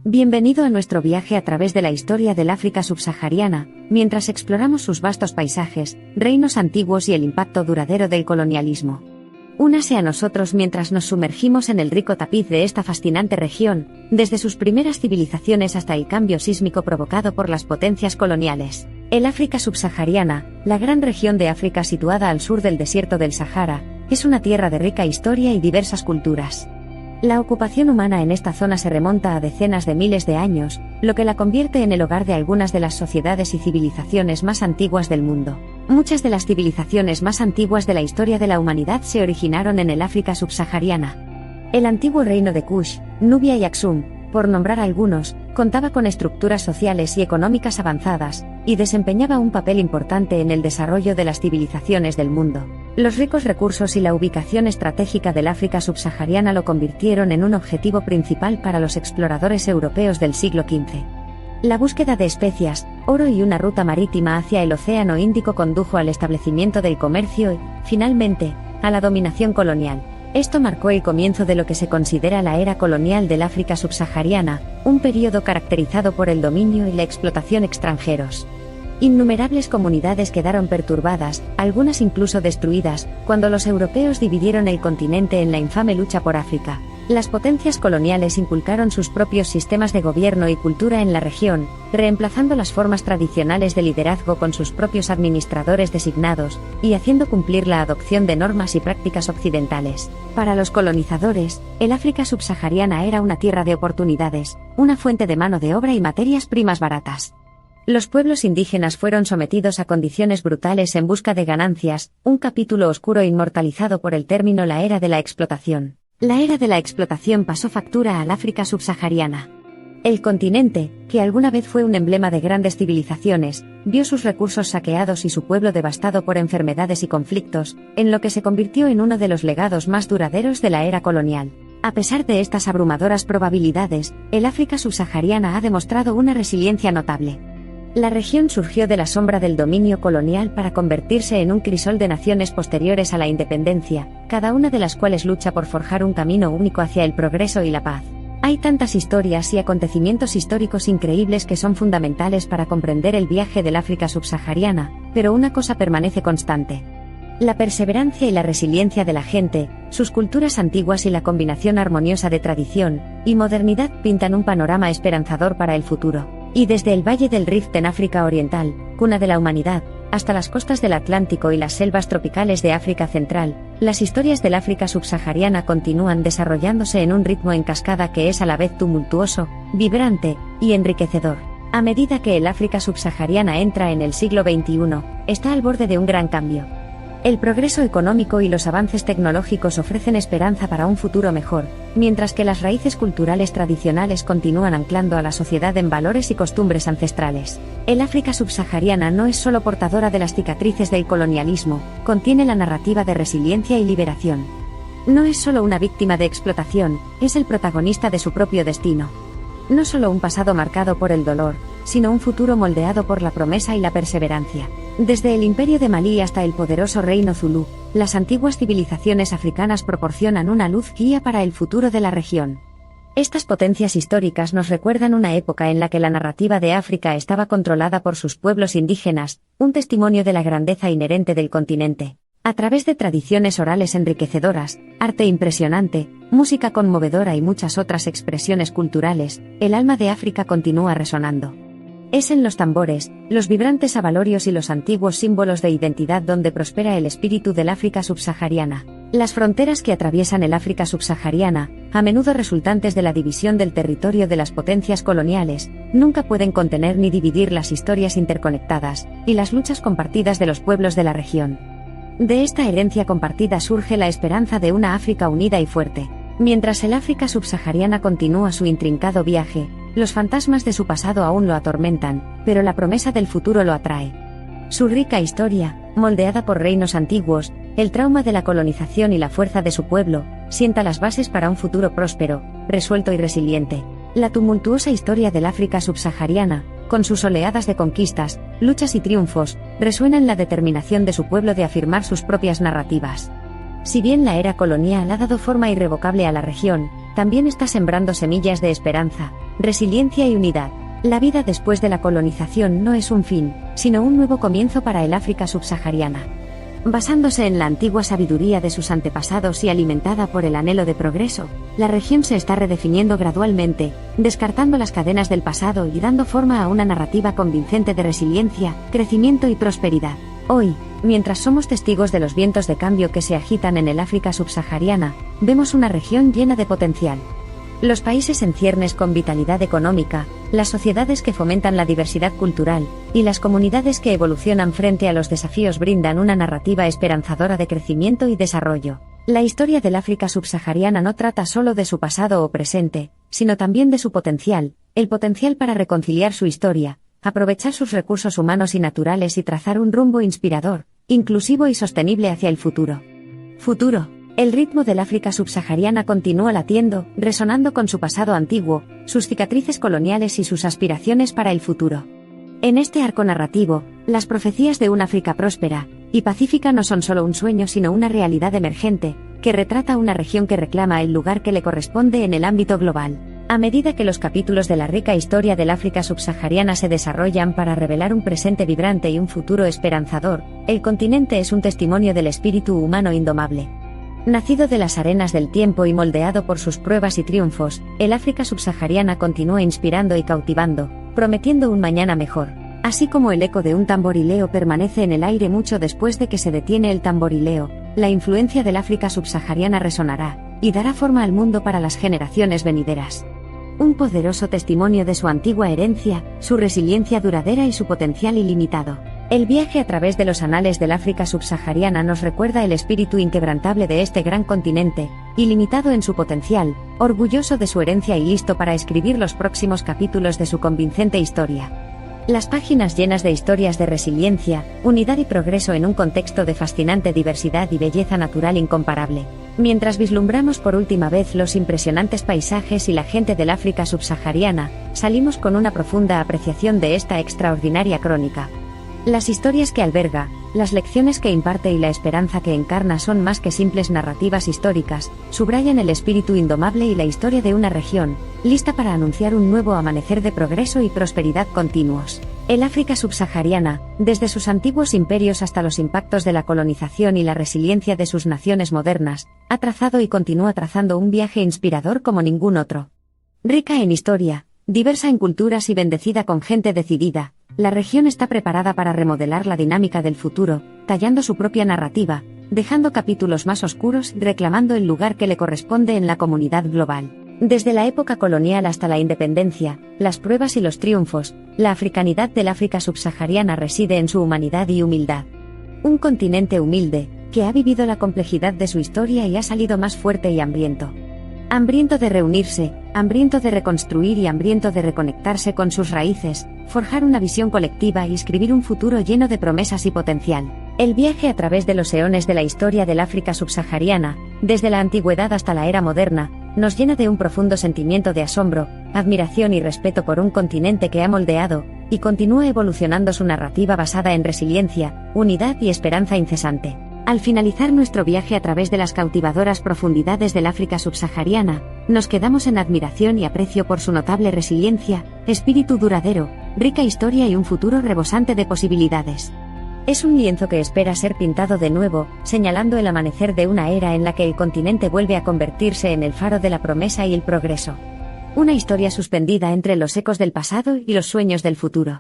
Bienvenido a nuestro viaje a través de la historia del África subsahariana, mientras exploramos sus vastos paisajes, reinos antiguos y el impacto duradero del colonialismo. Únase a nosotros mientras nos sumergimos en el rico tapiz de esta fascinante región, desde sus primeras civilizaciones hasta el cambio sísmico provocado por las potencias coloniales. El África subsahariana, la gran región de África situada al sur del desierto del Sahara, es una tierra de rica historia y diversas culturas. La ocupación humana en esta zona se remonta a decenas de miles de años, lo que la convierte en el hogar de algunas de las sociedades y civilizaciones más antiguas del mundo. Muchas de las civilizaciones más antiguas de la historia de la humanidad se originaron en el África subsahariana. El antiguo reino de Kush, Nubia y Aksum, por nombrar algunos, contaba con estructuras sociales y económicas avanzadas, y desempeñaba un papel importante en el desarrollo de las civilizaciones del mundo. Los ricos recursos y la ubicación estratégica del África subsahariana lo convirtieron en un objetivo principal para los exploradores europeos del siglo XV. La búsqueda de especias, oro y una ruta marítima hacia el Océano Índico condujo al establecimiento del comercio y, finalmente, a la dominación colonial. Esto marcó el comienzo de lo que se considera la era colonial del África subsahariana, un período caracterizado por el dominio y la explotación extranjeros. Innumerables comunidades quedaron perturbadas, algunas incluso destruidas, cuando los europeos dividieron el continente en la infame lucha por África. Las potencias coloniales inculcaron sus propios sistemas de gobierno y cultura en la región, reemplazando las formas tradicionales de liderazgo con sus propios administradores designados, y haciendo cumplir la adopción de normas y prácticas occidentales. Para los colonizadores, el África subsahariana era una tierra de oportunidades, una fuente de mano de obra y materias primas baratas. Los pueblos indígenas fueron sometidos a condiciones brutales en busca de ganancias, un capítulo oscuro inmortalizado por el término la era de la explotación. La era de la explotación pasó factura al África subsahariana. El continente, que alguna vez fue un emblema de grandes civilizaciones, vio sus recursos saqueados y su pueblo devastado por enfermedades y conflictos, en lo que se convirtió en uno de los legados más duraderos de la era colonial. A pesar de estas abrumadoras probabilidades, el África subsahariana ha demostrado una resiliencia notable. La región surgió de la sombra del dominio colonial para convertirse en un crisol de naciones posteriores a la independencia, cada una de las cuales lucha por forjar un camino único hacia el progreso y la paz. Hay tantas historias y acontecimientos históricos increíbles que son fundamentales para comprender el viaje del África subsahariana, pero una cosa permanece constante: la perseverancia y la resiliencia de la gente, sus culturas antiguas y la combinación armoniosa de tradición y modernidad pintan un panorama esperanzador para el futuro. Y desde el Valle del Rift en África Oriental, cuna de la humanidad, hasta las costas del Atlántico y las selvas tropicales de África Central, las historias del África subsahariana continúan desarrollándose en un ritmo en cascada que es a la vez tumultuoso, vibrante y enriquecedor. A medida que el África subsahariana entra en el siglo XXI, está al borde de un gran cambio. El progreso económico y los avances tecnológicos ofrecen esperanza para un futuro mejor, mientras que las raíces culturales tradicionales continúan anclando a la sociedad en valores y costumbres ancestrales. El África subsahariana no es solo portadora de las cicatrices del colonialismo, contiene la narrativa de resiliencia y liberación. No es solo una víctima de explotación, es el protagonista de su propio destino. No solo un pasado marcado por el dolor, sino un futuro moldeado por la promesa y la perseverancia. Desde el imperio de Malí hasta el poderoso reino Zulú, las antiguas civilizaciones africanas proporcionan una luz guía para el futuro de la región. Estas potencias históricas nos recuerdan una época en la que la narrativa de África estaba controlada por sus pueblos indígenas, un testimonio de la grandeza inherente del continente. A través de tradiciones orales enriquecedoras, arte impresionante, música conmovedora y muchas otras expresiones culturales, el alma de África continúa resonando. Es en los tambores, los vibrantes abalorios y los antiguos símbolos de identidad donde prospera el espíritu del África subsahariana. Las fronteras que atraviesan el África subsahariana, a menudo resultantes de la división del territorio de las potencias coloniales, nunca pueden contener ni dividir las historias interconectadas y las luchas compartidas de los pueblos de la región. De esta herencia compartida surge la esperanza de una África unida y fuerte. Mientras el África subsahariana continúa su intrincado viaje, los fantasmas de su pasado aún lo atormentan, pero la promesa del futuro lo atrae. Su rica historia, moldeada por reinos antiguos, el trauma de la colonización y la fuerza de su pueblo, sienta las bases para un futuro próspero, resuelto y resiliente. La tumultuosa historia del África subsahariana, con sus oleadas de conquistas, luchas y triunfos, resuena en la determinación de su pueblo de afirmar sus propias narrativas. Si bien la era colonial ha dado forma irrevocable a la región, también está sembrando semillas de esperanza, resiliencia y unidad. La vida después de la colonización no es un fin, sino un nuevo comienzo para el África subsahariana. Basándose en la antigua sabiduría de sus antepasados y alimentada por el anhelo de progreso, la región se está redefiniendo gradualmente, descartando las cadenas del pasado y dando forma a una narrativa convincente de resiliencia, crecimiento y prosperidad. Hoy, mientras somos testigos de los vientos de cambio que se agitan en el África subsahariana, vemos una región llena de potencial. Los países en ciernes con vitalidad económica, las sociedades que fomentan la diversidad cultural, y las comunidades que evolucionan frente a los desafíos brindan una narrativa esperanzadora de crecimiento y desarrollo. La historia del África subsahariana no trata solo de su pasado o presente, sino también de su potencial, el potencial para reconciliar su historia, aprovechar sus recursos humanos y naturales y trazar un rumbo inspirador, inclusivo y sostenible hacia el futuro. Futuro. El ritmo del África subsahariana continúa latiendo, resonando con su pasado antiguo, sus cicatrices coloniales y sus aspiraciones para el futuro. En este arco narrativo, las profecías de un África próspera y pacífica no son solo un sueño sino una realidad emergente, que retrata una región que reclama el lugar que le corresponde en el ámbito global. A medida que los capítulos de la rica historia del África subsahariana se desarrollan para revelar un presente vibrante y un futuro esperanzador, el continente es un testimonio del espíritu humano indomable. Nacido de las arenas del tiempo y moldeado por sus pruebas y triunfos, el África subsahariana continúa inspirando y cautivando, prometiendo un mañana mejor. Así como el eco de un tamborileo permanece en el aire mucho después de que se detiene el tamborileo, la influencia del África subsahariana resonará, y dará forma al mundo para las generaciones venideras. Un poderoso testimonio de su antigua herencia, su resiliencia duradera y su potencial ilimitado. El viaje a través de los anales del África subsahariana nos recuerda el espíritu inquebrantable de este gran continente, ilimitado en su potencial, orgulloso de su herencia y listo para escribir los próximos capítulos de su convincente historia. Las páginas llenas de historias de resiliencia, unidad y progreso en un contexto de fascinante diversidad y belleza natural incomparable. Mientras vislumbramos por última vez los impresionantes paisajes y la gente del África subsahariana, salimos con una profunda apreciación de esta extraordinaria crónica. Las historias que alberga, las lecciones que imparte y la esperanza que encarna son más que simples narrativas históricas, subrayan el espíritu indomable y la historia de una región, lista para anunciar un nuevo amanecer de progreso y prosperidad continuos. El África subsahariana, desde sus antiguos imperios hasta los impactos de la colonización y la resiliencia de sus naciones modernas, ha trazado y continúa trazando un viaje inspirador como ningún otro. Rica en historia, diversa en culturas y bendecida con gente decidida, la región está preparada para remodelar la dinámica del futuro, tallando su propia narrativa, dejando capítulos más oscuros y reclamando el lugar que le corresponde en la comunidad global. Desde la época colonial hasta la independencia, las pruebas y los triunfos, la africanidad del África subsahariana reside en su humanidad y humildad. Un continente humilde, que ha vivido la complejidad de su historia y ha salido más fuerte y hambriento. Hambriento de reunirse, hambriento de reconstruir y hambriento de reconectarse con sus raíces, forjar una visión colectiva y escribir un futuro lleno de promesas y potencial. El viaje a través de los eones de la historia del África subsahariana, desde la antigüedad hasta la era moderna, nos llena de un profundo sentimiento de asombro, admiración y respeto por un continente que ha moldeado y continúa evolucionando su narrativa basada en resiliencia, unidad y esperanza incesante. Al finalizar nuestro viaje a través de las cautivadoras profundidades del África subsahariana, nos quedamos en admiración y aprecio por su notable resiliencia, espíritu duradero, rica historia y un futuro rebosante de posibilidades. Es un lienzo que espera ser pintado de nuevo, señalando el amanecer de una era en la que el continente vuelve a convertirse en el faro de la promesa y el progreso. Una historia suspendida entre los ecos del pasado y los sueños del futuro.